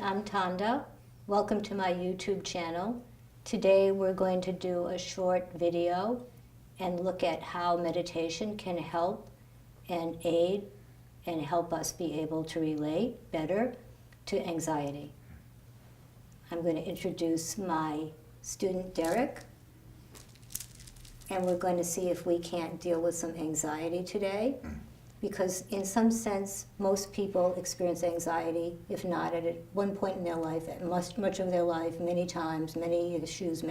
I'm Tanda. Welcome to my YouTube channel. Today we're going to do a short video and look at how meditation can help and aid and help us be able to relate better to anxiety. I'm going to introduce my student Derek, and we're going to see if we can't deal with some anxiety today. Because in some sense, most people experience anxiety, if not at one point in their life, at much of their life, many times, many issues,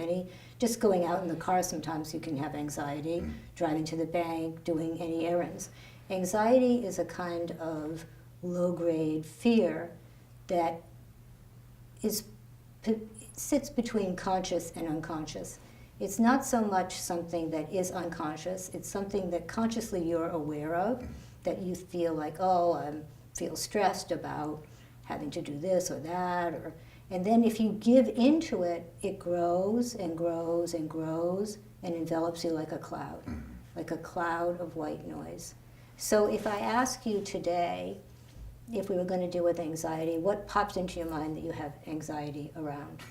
just going out in the car sometimes you can have anxiety, driving to the bank, doing any errands. Anxiety is a kind of low-grade fear that sits between conscious and unconscious. It's not so much something that is unconscious, it's something that consciously you're aware of, that you feel like, oh, I feel stressed about having to do this or that, and then if you give into it, it grows and grows and grows and envelops you like a cloud of white noise. So if I ask you today, if we were going to deal with anxiety, what pops into your mind that you have anxiety around?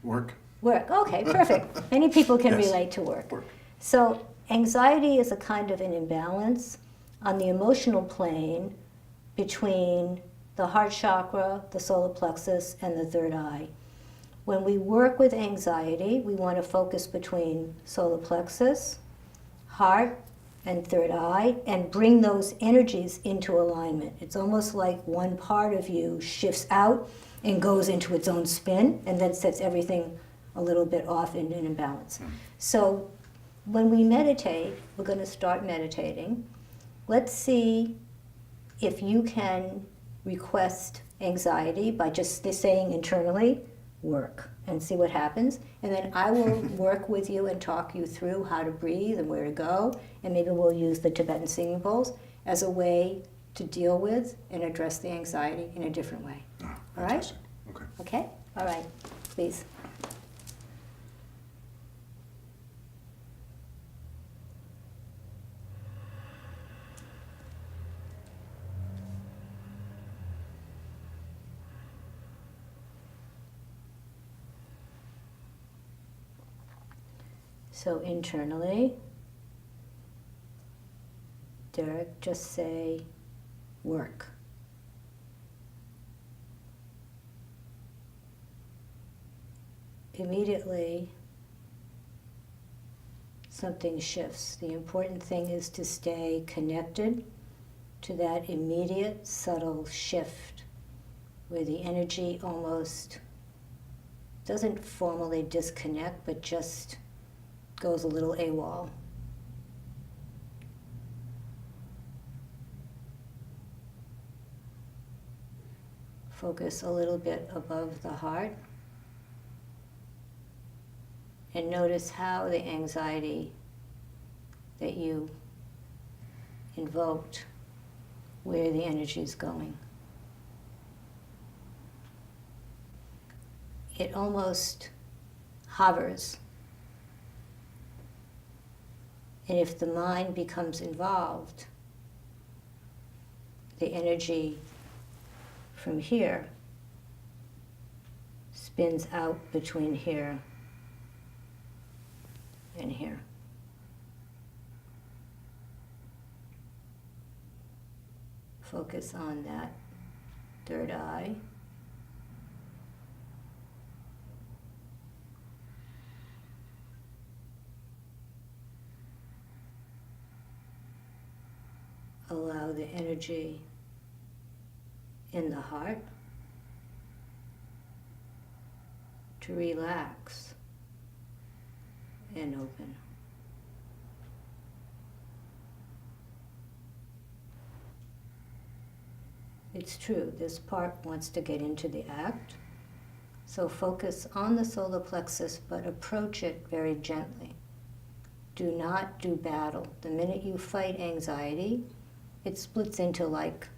Work. Work, okay, perfect. Many people can relate to work. So anxiety is a kind of an imbalance on the emotional plane between the heart chakra, the solar plexus, and the third eye. When we work with anxiety, we want to focus between solar plexus, heart, and third eye, and bring those energies into alignment. It's almost like one part of you shifts out and goes into its own spin, and then sets everything a little bit off in an imbalance. So when we meditate, we're going to start meditating. Let's see if you can request anxiety by just saying internally, work, and see what happens. And then I will work with you and talk you through how to breathe and where to go. And maybe we'll use the Tibetan singing bowls as a way to deal with and address the anxiety in a different way. All right? Okay. Okay? All right. Please. So internally, Derek, just say work. Immediately, something shifts. The important thing is to stay connected to that immediate, subtle shift where the energy almost doesn't formally disconnect, but just goes a little AWOL. Focus a little bit above the heart and notice how the anxiety that you invoked, where the energy is going. It almost hovers. And if the mind becomes involved, the energy from here spins out between here and here. Focus on that third eye. Allow the energy in the heart to relax and open. It's true, this part wants to get into the act, so focus on the solar plexus, but approach it very gently. Do not do battle. The minute you fight anxiety, it splits into like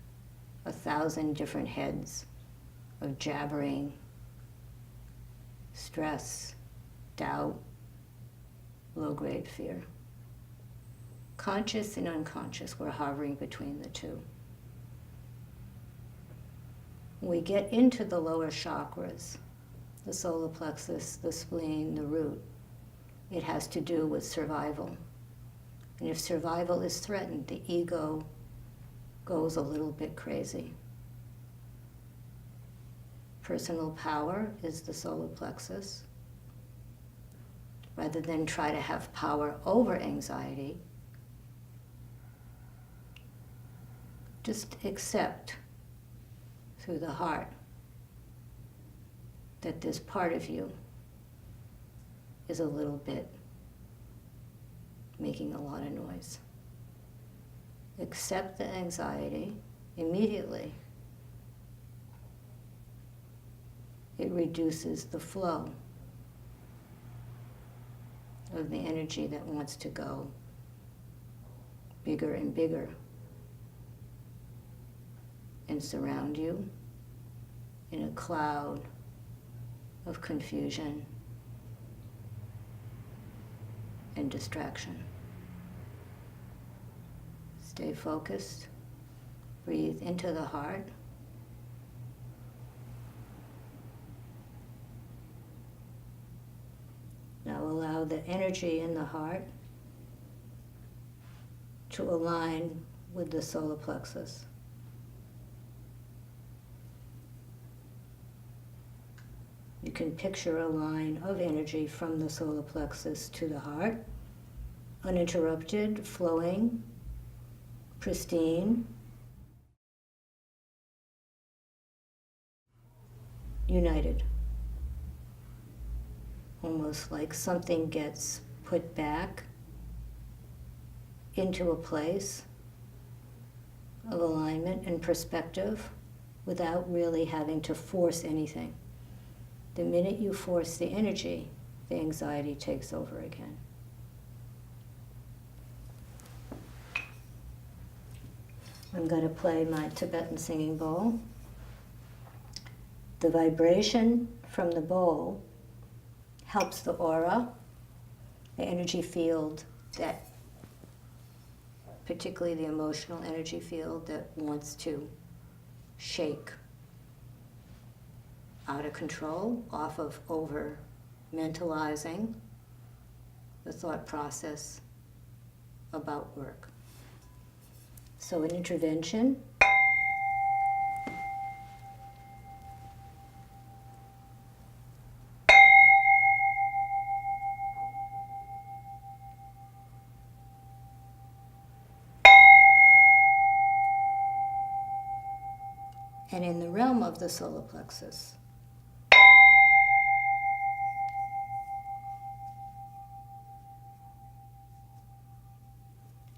1,000 different heads of jabbering, stress, doubt, low-grade fear. Conscious and unconscious, we're hovering between the two. we get into the lower chakras, the solar plexus, the spleen, the root, it has to do with survival. And if survival is threatened, the ego goes a little bit crazy. Personal power is the solar plexus. Rather than try to have power over anxiety, just accept through the heart that this part of you is a little bit making a lot of noise. Accept the anxiety immediately. It reduces the flow of the energy that wants to go bigger and bigger and surround you in a cloud of confusion and distraction. Stay focused. Breathe into the heart. Now allow the energy in the heart to align with the solar plexus. You can picture a line of energy from the solar plexus to the heart, uninterrupted, flowing, pristine, united. Almost like something gets put back into a place of alignment and perspective without really having to force anything. The minute you force the energy, the anxiety takes over again. I'm going to play my Tibetan singing bowl. The vibration from the bowl helps the aura, the energy field that, particularly the emotional energy field that wants to shake out of control, off of over mentalizing the thought process about work. So an intervention and in the realm of the solar plexus,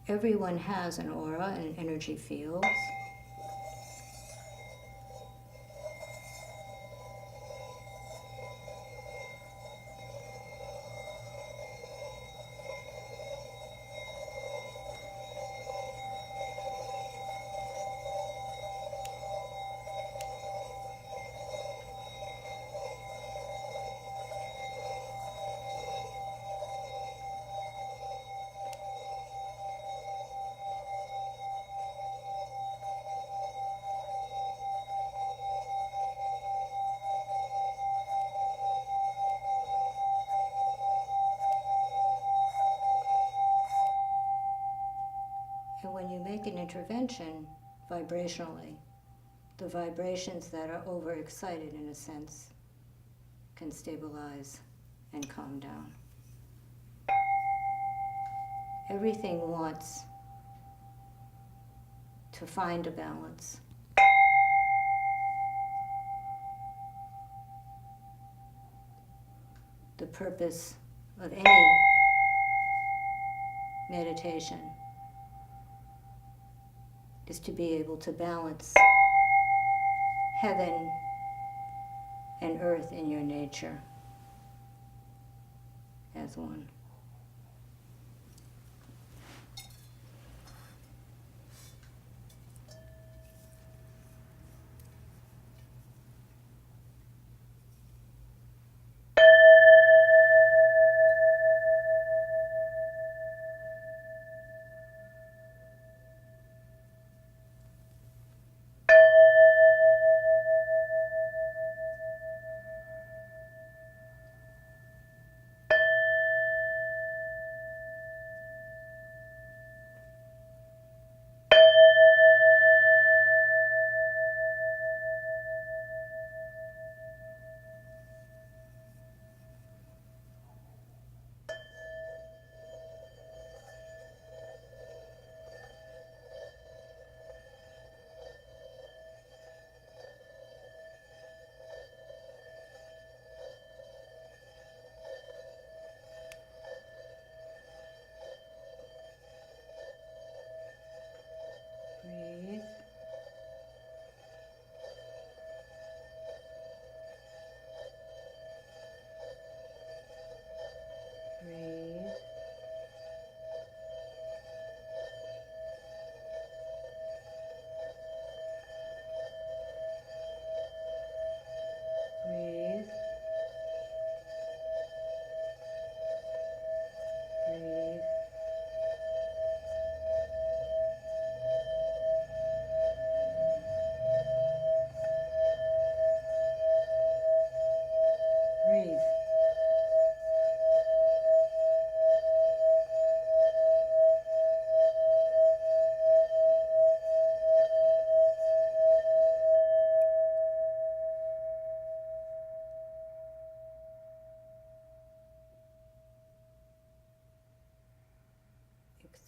everyone has an aura and energy fields. And when you make an intervention vibrationally, the vibrations that are overexcited, in a sense, can stabilize and calm down. Everything wants to find a balance. The purpose of any meditation is to be able to balance heaven and earth in your nature as one.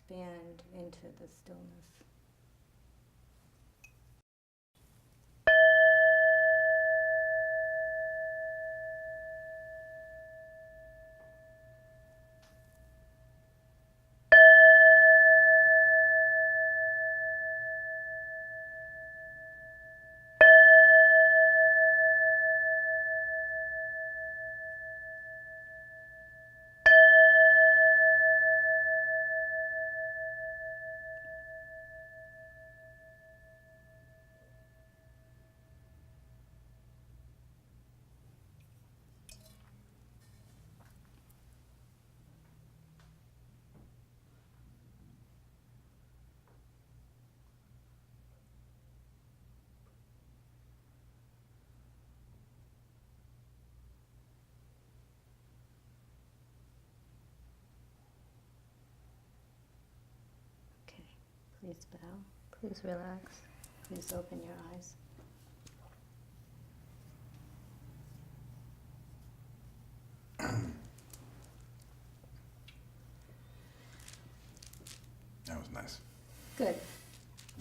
expand into the stillness. Please bow. Please relax. Please open your eyes. That was nice. Good.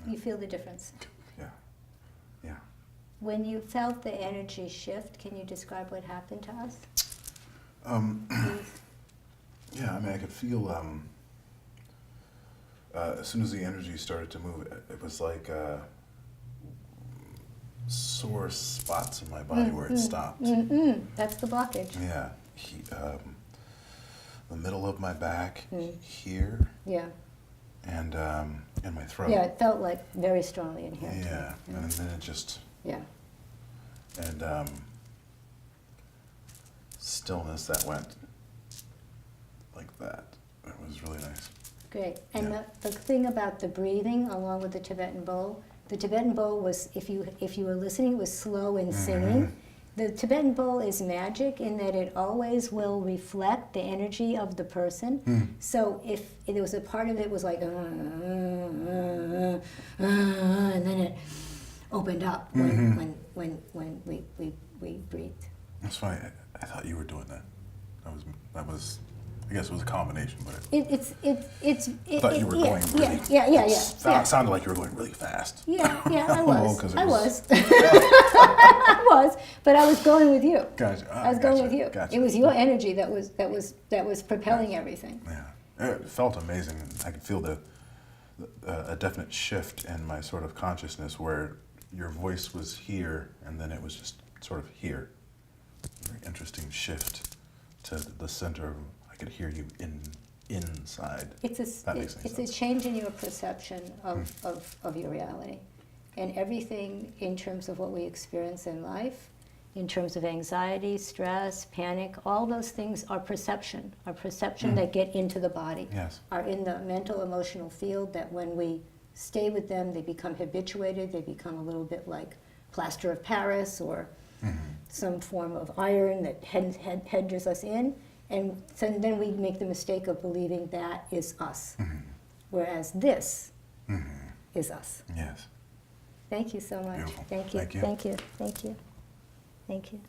You feel the difference? Yeah. Yeah. When you felt the energy shift, can you describe what happened to us? Yeah, I mean, I could feel, as soon as the energy started to move, it was like sore spots in my body where it stopped. That's the blockage. Yeah. The middle of my back, here. Yeah. And in my throat. Yeah, it felt like very strongly in here. Yeah, and then it just... Yeah. And stillness that went like that. It was really nice. Great. And Yeah. the thing about the breathing, along with the Tibetan bowl was, if you were listening, it was slow and singing. The Tibetan bowl is magic in that it always will reflect the energy of the person. So if there was a part of it was like, and then it opened up when we breathed. That's funny. I thought you were doing that. That was. I guess it was a combination, but I thought you were going really. Sounded like you were going really fast. Yeah, I was. Oh, I was, but I was going with you. Gotcha. I was going with you. Gotcha. It was your energy that was propelling everything. Yeah, it felt amazing. I could feel a definite shift in my sort of consciousness where your voice was here and then it was just sort of here. Very interesting shift to the center. I could hear you inside. It's a change in your perception of your reality. And everything in terms of what we experience in life, in terms of anxiety, stress, panic, all those things are perception that get into the body, are in the mental, emotional field that when we stay with them, they become habituated, they become a little bit like plaster of Paris or some form of iron that hedges us in. And so then we make the mistake of believing that is us, whereas this is us. Yes. Thank you so much. Beautiful. Thank you. Thank you. Thank you. Thank you. Thank you.